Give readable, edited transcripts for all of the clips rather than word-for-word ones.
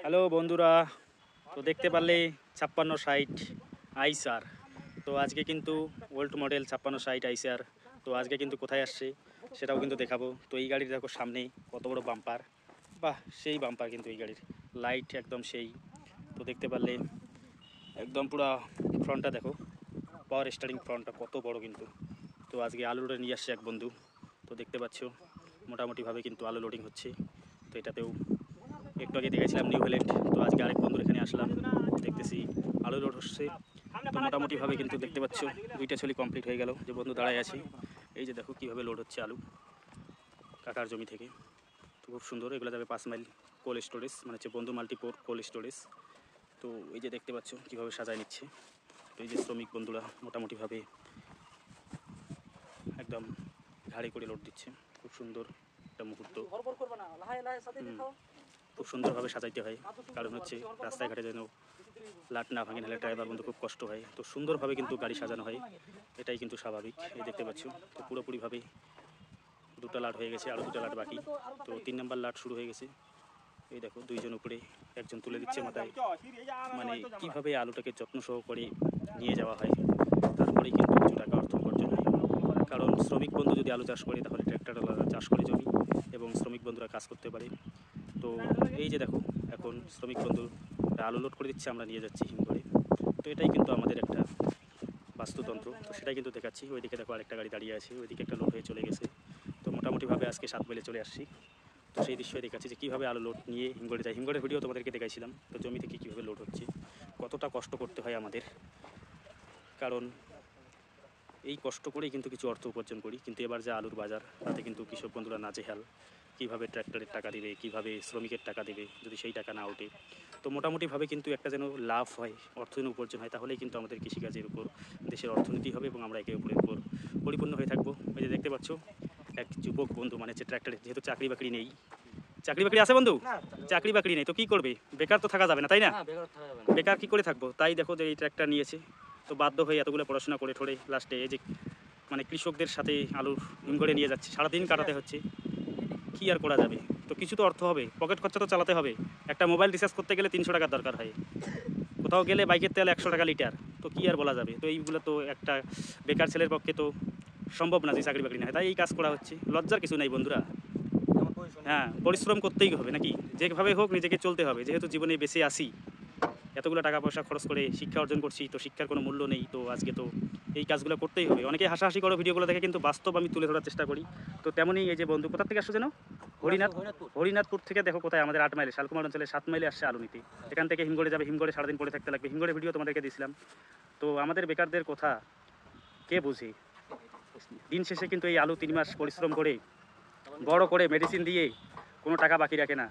Hello বন্ধুরা, তো দেখতে পারলে 5660 আইসার। তো আজকে কিন্তু ওল্ড মডেল 5660 আইসার। তো আজকে কিন্তু কোথায় আসছে সেটাও কিন্তু দেখাবো। তো এই গাড়ির দেখো সামনে কত বড় বাম্পার, বাহ সেই বাম্পার কিন্তু এই গাড়ির লাইট একদম সেই। তো দেখতে পারলে একদম পুরো ফ্রন্টটা দেখো, পাওয়ার স্টারিং ফ্রন্টটা কত বড় কিন্তু। তো আজকে আলু লোডে নিয়ে আসছে এক বন্ধু। তো দেখতে পাচ্ছ মোটামুটিভাবে কিন্তু আলু লোডিং হচ্ছে। তো এটাতেও একটু আগে দেখেছিলাম নিউ হেলেট। তো আজকে আরেক বন্ধুর এখানে আসলাম, দেখতেছি আলু লোড হচ্ছে। তো মোটামুটিভাবে কিন্তু দেখতে পাচ্ছ দুইটা ছলি কমপ্লিট হয়ে গেল। যে বন্ধু দাঁড়ায় আছে, এই যে দেখো কীভাবে লোড হচ্ছে আলু কাকার জমি থেকে। তো খুব সুন্দর, এগুলো যাবে 5 মাইল কোল্ড স্টোরেজ, মানে হচ্ছে বন্ধু মাল্টিপোর কোল্ড স্টোরেজ। তো এই যে দেখতে পাচ্ছ কীভাবে সাজায় নিচ্ছে। তো এই যে শ্রমিক বন্ধুরা মোটামুটিভাবে একদম ঘাড়ি করে লোড দিচ্ছে। খুব সুন্দর একটা মুহূর্ত, খুব সুন্দরভাবে সাজাইতে হয়। কারণ হচ্ছে রাস্তায় ঘাটে যেন লাট না ভাঙে, নাহলে ড্রাইভার বন্ধু খুব কষ্ট হয়। তো সুন্দরভাবে কিন্তু গাড়ি সাজানো হয়, এটাই কিন্তু স্বাভাবিক। এই দেখতে পাচ্ছ তো পুরোপুরিভাবে দুটো লাট হয়ে গেছে, আরও দুটো লাট বাকি। তো 3 নম্বর লাট শুরু হয়ে গেছে। এই দেখো দুইজন উপরে, একজন তুলে দিচ্ছে মাথায়। মানে কীভাবে আলুটাকে যত্ন সহকারে নিয়ে যাওয়া হয়, তারপরেই কিন্তু কিছু টাকা অর্থ উপার্জন হয়। কারণ শ্রমিক বন্ধু যদি আলু চাষ করে তাহলে ট্র্যাক্টরওয়ালারা চাষ করে জমি, এবং শ্রমিক বন্ধুরা কাজ করতে পারে। তো এই যে দেখো এখন শ্রমিক বন্ধু আলু লোড করে দিচ্ছে, আমরা নিয়ে যাচ্ছি হিমঘরে। তো এটাই কিন্তু আমাদের একটা বাস্তুতন্ত্র। তো সেটাই কিন্তু দেখাচ্ছি। ওইদিকে দেখো আরেকটা গাড়ি দাঁড়িয়ে আছে, ওইদিকে একটা লোড হয়ে চলে গেছে। তো মোটামুটিভাবে আজকে 7 মাইলে চলে আসছি। তো সেই দৃশ্যই দেখাচ্ছি যে কীভাবে আলু লোড নিয়ে হিমঘরে যায়। হিমঘরের ভিডিও তোমাদেরকে দেখাইছিলাম। তো জমি থেকে কীভাবে লোড হচ্ছে, কতটা কষ্ট করতে হয় আমাদের। কারণ এই কষ্ট করেই কিন্তু কিছু অর্থ উপার্জন করি। কিন্তু এবার যে আলুর বাজার, তাতে কিন্তু কৃষক বন্ধুরা নাজেহাল। কীভাবে ট্র্যাক্টরের টাকা দেবে, কীভাবে শ্রমিকের টাকা দেবে যদি সেই টাকা না ওঠে। তো মোটামুটিভাবে কিন্তু একটা যেন লাভ হয়, অর্থ যেন উপার্জন হয়, তাহলেই কিন্তু আমাদের কৃষিকাজের উপর দেশের অর্থনীতি হবে এবং আমরা একে অপরের উপর পরিপূর্ণ হয়ে থাকবো। এই যে দেখতে পাচ্ছ এক যুবক বন্ধু, মানে হচ্ছে ট্র্যাক্টরে, যেহেতু চাকরি বাকরি নেই। চাকরি বাকরি আছে বন্ধু? চাকরি বাকরি নেই তো কী করবে, বেকার তো থাকা যাবে না, তাই না? বেকার কী করে থাকবো, তাই দেখো যে এই ট্র্যাক্টর নিয়েছে। তো বাধ্য হয়ে এতগুলো পড়াশোনা করে ঠোরে লাস্টে এই যে মানে কৃষকদের সাথে আলুর হিমঘরে নিয়ে যাচ্ছে, সারাদিন কাটাতে হচ্ছে। কী আর করা যাবে, তো কিছু তো অর্থ হবে, পকেট খরচা তো চালাতে হবে। একটা মোবাইল রিচার্জ করতে গেলে 300 টাকার দরকার হয়, কোথাও গেলে বাইকের তেল 100 টাকা লিটার। তো কী আর বলা যাবে। তো এইগুলো তো একটা বেকার ছেলের পক্ষে তো সম্ভব না যে চাকরি বাকরি না হয়, তাই এই কাজ করা হচ্ছে। লজ্জার কিছু নাই বন্ধুরা। হ্যাঁ, পরিশ্রম করতেই হবে নাকি, যেভাবে হোক নিজেকে চলতে হবে। যেহেতু জীবনে বেঁচে আসি, এতগুলো টাকা পয়সা খরচ করে শিক্ষা অর্জন করছি, তো শিক্ষার কোনো মূল্য নেই। তো আজকে তো এই কাজগুলো করতেই হবে। অনেকে হাসাহাসি করো ভিডিওগুলো দেখে, কিন্তু বাস্তব আমি তুলে ধরার চেষ্টা করি। তো তেমনই এই যে বন্ধু কোথা থেকে আসছো যেন, হরিনাথপুর থেকে দেখো কোথায়, আমাদের 8 মাইলে, শালকুমার অঞ্চলে 7 মাইলে আসছে আলু নিতে। এখান থেকে হিমঘরে যাবে, হিমঘরে সারাদিন পড়ে থাকতে লাগবে। হিমঘরে ভিডিও তোমাদেরকে দিয়েছিলাম। তো আমাদের বেকারদের কথা কে বুঝে। দিন শেষে কিন্তু এই আলু 3 মাস পরিশ্রম করে বড় করে মেডিসিন দিয়ে কোনো টাকা বাকি রাখে না।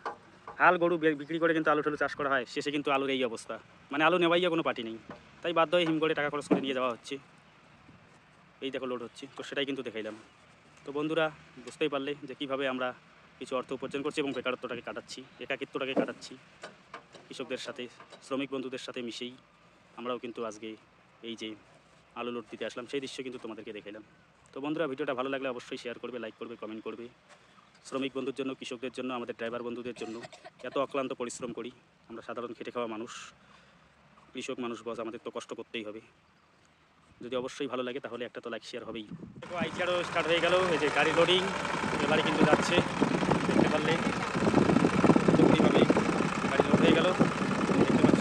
হাল গরু বিক্রি করে কিন্তু আলু টালু চাষ করা হয়, শেষে কিন্তু আলুর এই অবস্থা। মানে আলু নেওয়াইয়া কোনো পার্টি নেই, তাই বাধ্য হয়ে হিমঘরে টাকা খরচ করে নিয়ে যাওয়া হচ্ছে। এই দেখো লোড হচ্ছে, তো সেটাই কিন্তু দেখাইলাম। তো বন্ধুরা বুঝতেই পারলে যে কীভাবে আমরা কিছু অর্থ উপার্জন করছি এবং বেকারত্বটাকে কাটাচ্ছি, একাকিত্বটাকে কাটাচ্ছি। কৃষকদের সাথে, শ্রমিক বন্ধুদের সাথে মিশেই আমরাও কিন্তু আজকে এই যে আলু লোড দিতে আসলাম, সেই দৃশ্য কিন্তু তোমাদেরকে দেখাইলাম। তো বন্ধুরা ভিডিওটা ভালো লাগলে অবশ্যই শেয়ার করবে, লাইক করবে, কমেন্ট করবে। শ্রমিক বন্ধুর জন্য, কৃষকদের জন্য, আমাদের ড্রাইভার বন্ধুদের জন্য এত অক্লান্ত পরিশ্রম করি আমরা, সাধারণ খেটে খাওয়া মানুষ, কৃষক মানুষ বস, আমাদের তো কষ্ট করতেই হবে। যদি অবশ্যই ভালো লাগে তাহলে একটা তো লাইক শেয়ার হবেই। দেখো আইকারও স্টার্ট হয়ে গেল, এই যে গাড়ি লোডিং এবারে কিন্তু যাচ্ছে, দেখতে পারলে পুরোপুরিভাবে গাড়ি লোড হয়ে গেল। দেখতে পাচ্ছ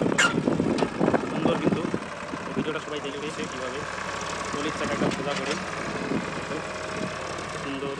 সুন্দর কিন্তু ভিডিওটা সবাই দেখে রয়েছে কীভাবে টলির চাকাটা সোজা করে সুন্দর